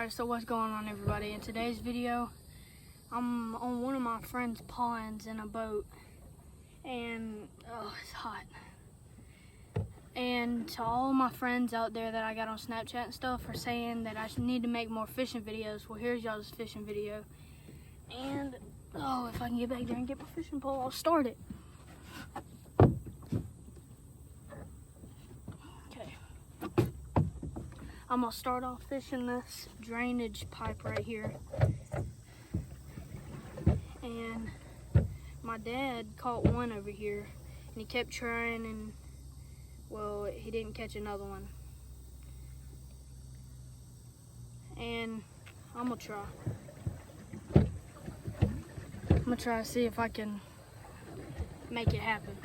Alright, so what's going on, everybody? In today's video, I'm on one of my friend's ponds in a boat, and it's hot. And to all my friends out there that I got on Snapchat and stuff are saying that I need to make more fishing videos. Well, here's y'all's fishing video. And if I can get back there and get my fishing pole, I'll start it. I'm gonna start off fishing this drainage pipe right here. And my dad caught one over here, and he kept trying, and well, he didn't catch another one. And I'm gonna try. I'm gonna try to see if I can make it happen.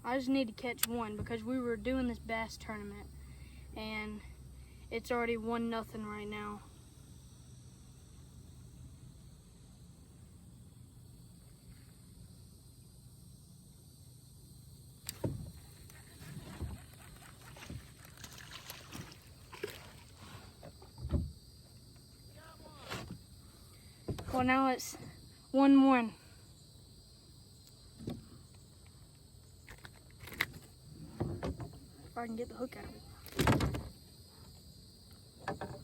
I just need to catch one because we were doing this bass tournament and it's already 1-0 right now. Well, now it's 1-1. If I can get the hook out of it.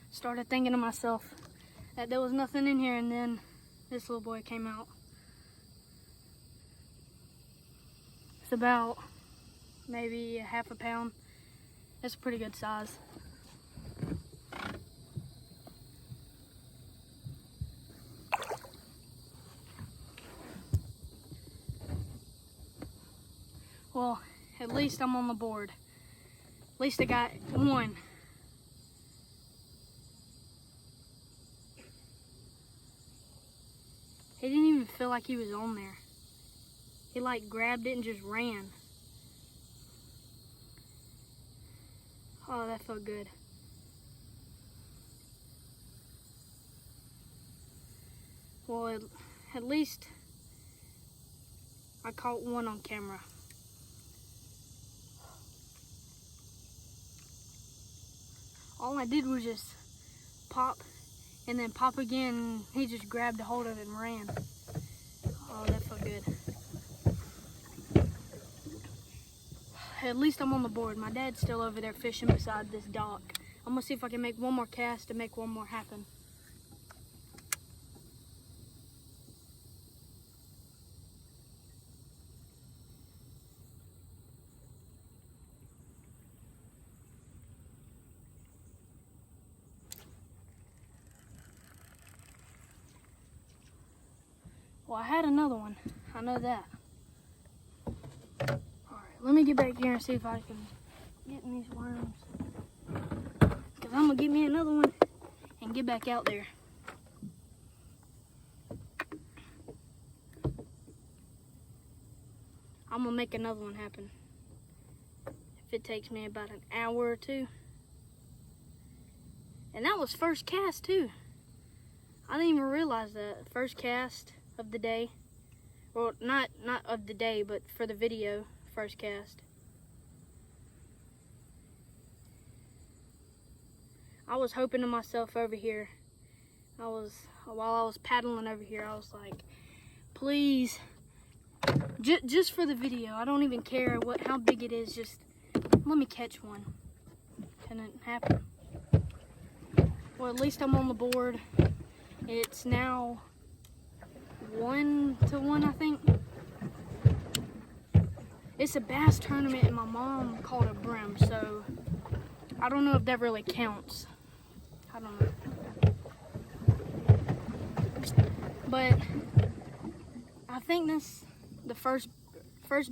Started thinking to myself that there was nothing in here, and then this little boy came out. It's about maybe a half a pound. That's a pretty good size. Well, at least I'm on the board. At least I got one. He didn't even feel like he was on there. He like grabbed it and just ran. Oh, that felt good. Well, at least I caught one on camera. All I did was just pop and then pop again, and he just grabbed a hold of it and ran. Oh, that felt good. At least I'm on the board. My dad's still over there fishing beside this dock. I'm gonna see if I can make one more cast to make one more happen. Well, I had another one. I know that. Alright, let me get back here and see if I can get in these worms. Because I'm going to get me another one and get back out there. I'm going to make another one happen. If it takes me about an hour or two. And that was first cast too. I didn't even realize that. First cast of the day. Well, not of the day, but for the video, first cast. I was hoping to myself over here. While I was paddling over here, I was like, please, just for the video. I don't even care how big it is. Just let me catch one. Can it happen? Well, at least I'm on the board. It's now 1-1, I think. It's a bass tournament and my mom caught a brim, so I don't know if that really counts. I don't know. But I think that's the first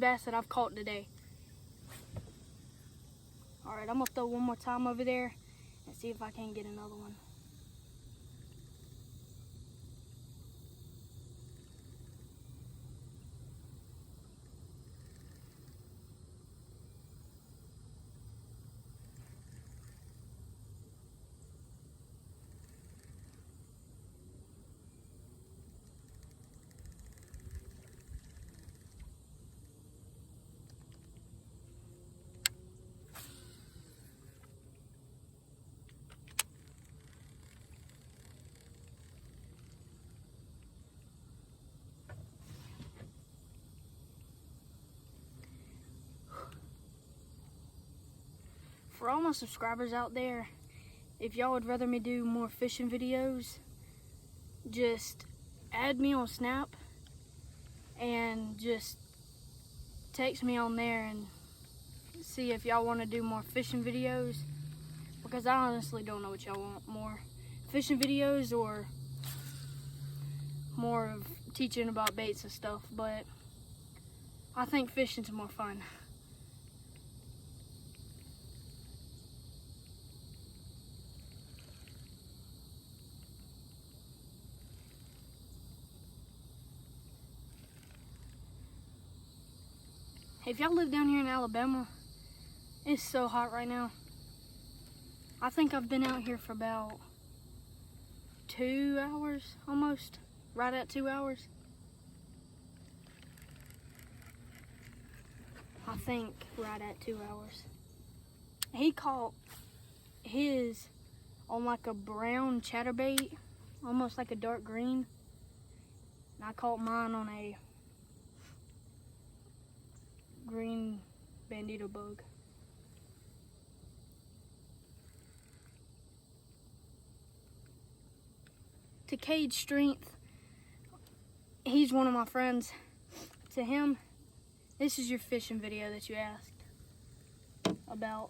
bass that I've caught today. Alright, I'm gonna throw one more time over there and see if I can get another one. For all my subscribers out there, if y'all would rather me do more fishing videos, just add me on Snap and just text me on there and see if y'all want to do more fishing videos, because I honestly don't know what y'all want more. Fishing videos or more of teaching about baits and stuff, but I think fishing's more fun. If y'all live down here in Alabama, it's so hot right now. I think I've been out here for about 2 hours, almost, right at 2 hours. I think right at 2 hours. He caught his on like a brown chatterbait, almost like a dark green. And I caught mine on a green bandito bug. To Cade Strength, he's one of my friends. To him, this is your fishing video that you asked about.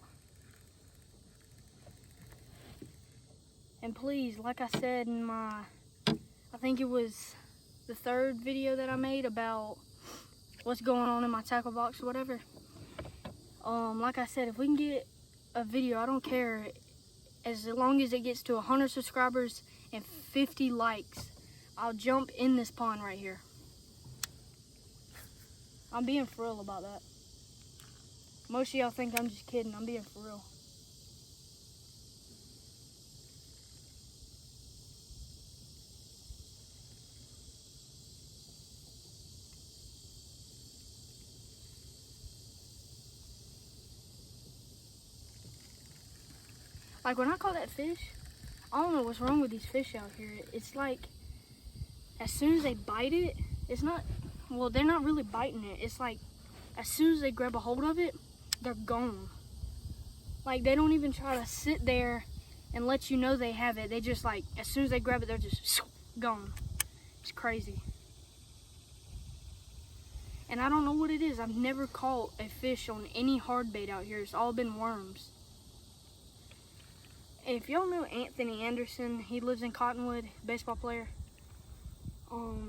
And please, like I said in my, I think it was the 3rd video that I made about what's going on in my tackle box or whatever. Like I said, if we can get a video, I don't care, as long as it gets to 100 subscribers and 50 likes, I'll jump in this pond right here. I'm being for real about that. Most of y'all think I'm just kidding. I'm being for real. Like when I caught that fish, I don't know what's wrong with these fish out here. It's like, as soon as they bite it, it's not, well, they're not really biting it. It's like, as soon as they grab a hold of it, they're gone. Like, they don't even try to sit there and let you know they have it. They just like, as soon as they grab it, they're just gone. It's crazy. And I don't know what it is. I've never caught a fish on any hard bait out here. It's all been worms. If y'all know Anthony Anderson, he lives in Cottonwood, baseball player.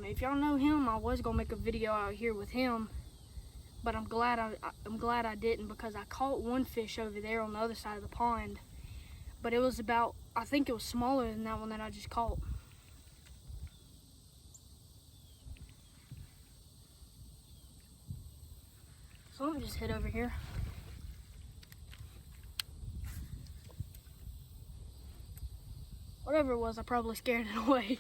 If y'all know him, I was gonna make a video out here with him, but I'm glad I didn't, because I caught one fish over there on the other side of the pond, but it was about, I think it was smaller than that one that I just caught. So I'm gonna just head over here. Whatever it was, I probably scared it away.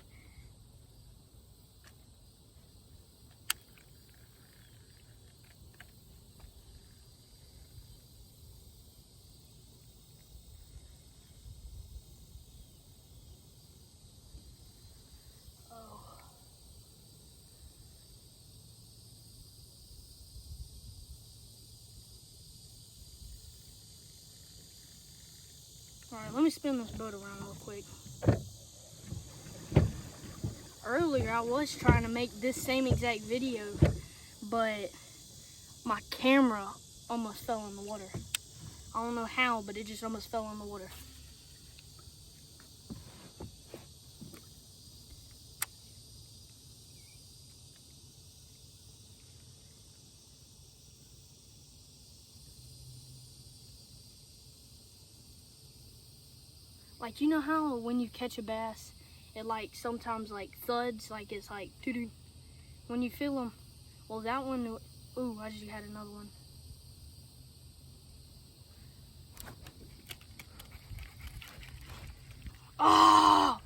Alright, let me spin this boat around real quick. Earlier, I was trying to make this same exact video, but my camera almost fell in the water. I don't know how, but it just almost fell in the water. Like, you know how when you catch a bass, it like sometimes like thuds, like it's like doo-doo when you feel them? Well, that one, ooh, I just had another one. Oh,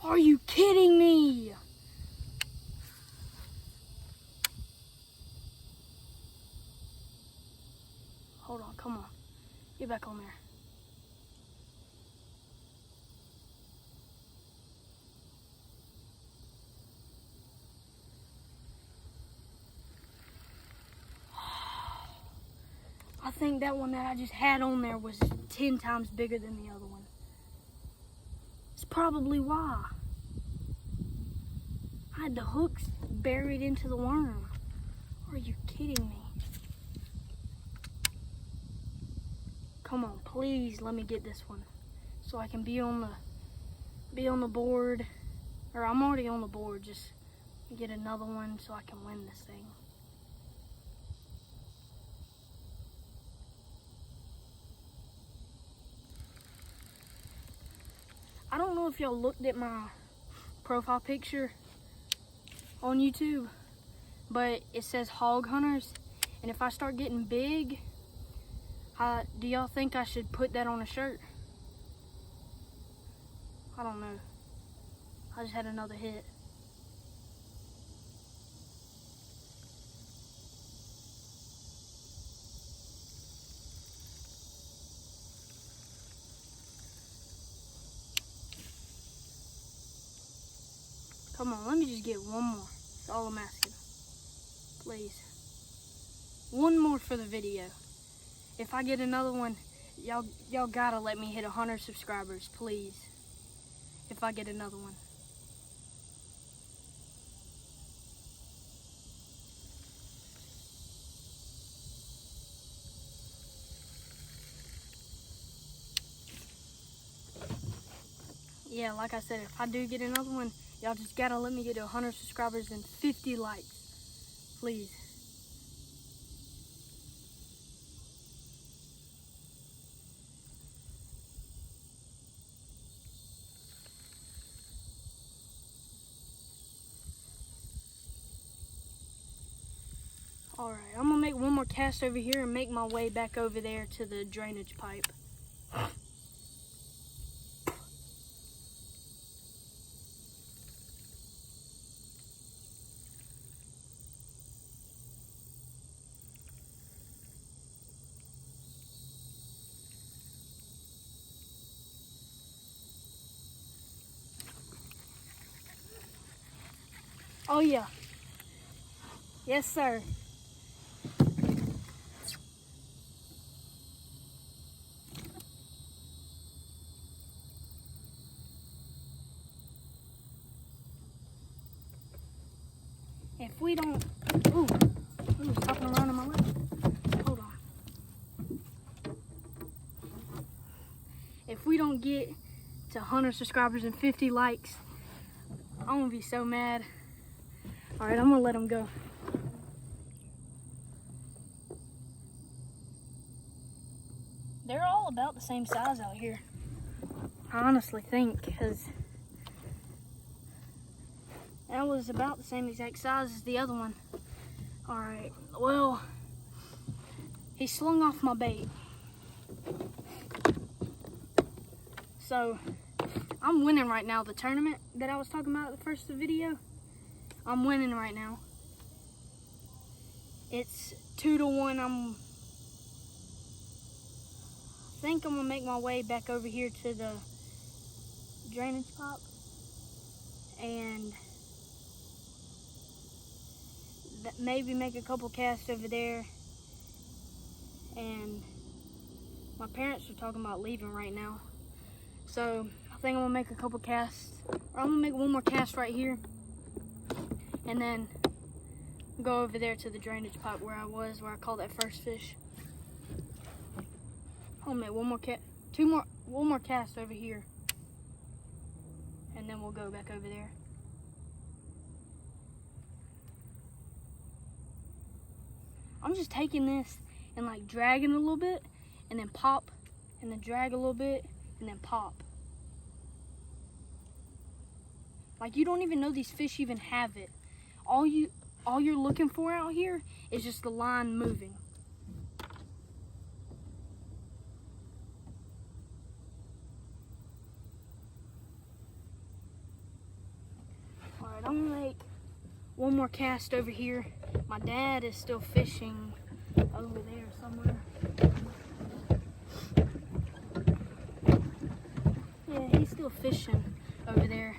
are you kidding me? Hold on, come on, get back on there. I think think that one that I just had on there was 10 times bigger than the other one. It's probably why. I had the hooks buried into the worm. Are you kidding me? Come on, please let me get this one so I can be on the board. Or I'm already on the board, just get another one so I can win this thing. I don't know if y'all looked at my profile picture on YouTube, but it says Hog Hunters, and if I start getting big, do y'all think I should put that on a shirt? I don't know. I just had another hit. Come on, let me just get one more. That's all I'm asking. Please. One more for the video. If I get another one, y'all gotta let me hit 100 subscribers, please. If I get another one. Yeah, like I said, if I do get another one, y'all just gotta let me get to 100 subscribers and 50 likes, please. All right, I'm gonna make one more cast over here and make my way back over there to the drainage pipe. Oh yeah. Yes, sir. If we don't, ooh, it's hopping around in my lap. Hold on. If we don't get to 100 subscribers and 50 likes, I'm gonna be so mad. All right, I'm gonna let them go. They're all about the same size out here. I honestly think, because that was about the same exact size as the other one. All right, well, he slung off my bait. So, I'm winning right now. The tournament that I was talking about at the first of the video, I'm winning right now. It's 2-1. I think I'm gonna make my way back over here to the drainage pipe and maybe make a couple casts over there. And my parents are talking about leaving right now, so I think I'm gonna make a couple casts, or I'm gonna make one more cast right here and then go over there to the drainage pipe where I caught that first fish. I'll make one more cast over here, and then we'll go back over there. I'm just taking this and like dragging a little bit, and then pop, and then drag a little bit, and then pop. Like, you don't even know these fish even have it. All you're looking for out here is just the line moving. All right, I'm gonna make one more cast over here. My dad is still fishing over there somewhere. Yeah, he's still fishing over there.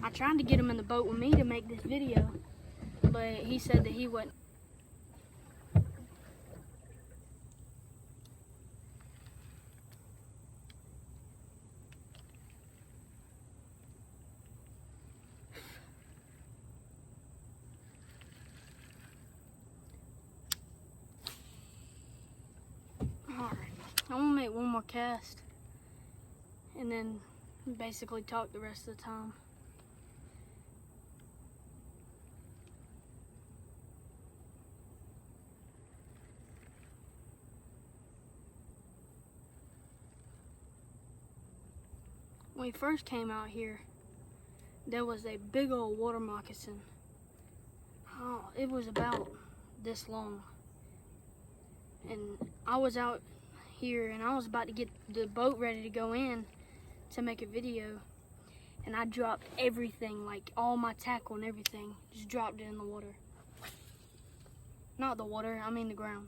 I tried to get him in the boat with me to make this video, but he said that he wouldn't. I'm gonna make one more cast and then basically talk the rest of the time. When we first came out here, there was a big old water moccasin. Oh, it was about this long. And I was out here and I was about to get the boat ready to go in to make a video. And I dropped everything, like all my tackle and everything, just dropped it in the water. Not the water, I mean the ground.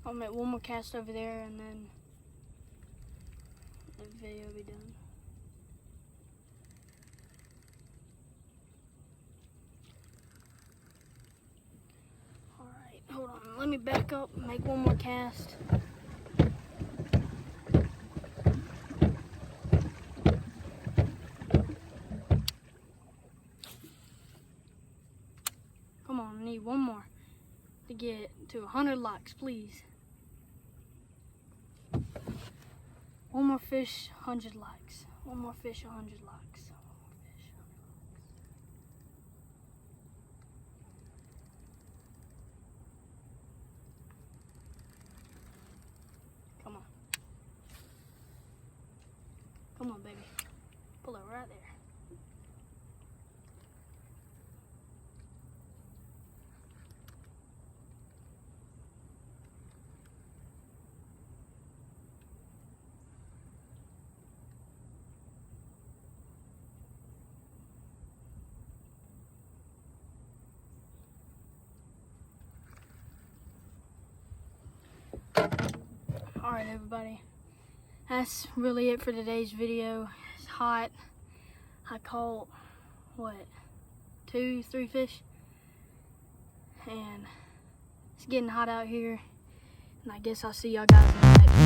I'll make one more cast over there and then the video will be done. Alright, hold on. Let me back up and make one more cast. Come on, I need one more to get to 100 likes, please. One more fish, 100 likes. One more fish, 100 likes. One more fish, 100 likes. Come on. Come on, baby. Pull it right there. Alright everybody, that's really it for today's video. It's hot. I caught, what, 2-3 fish? And it's getting hot out here. And I guess I'll see y'all guys in the next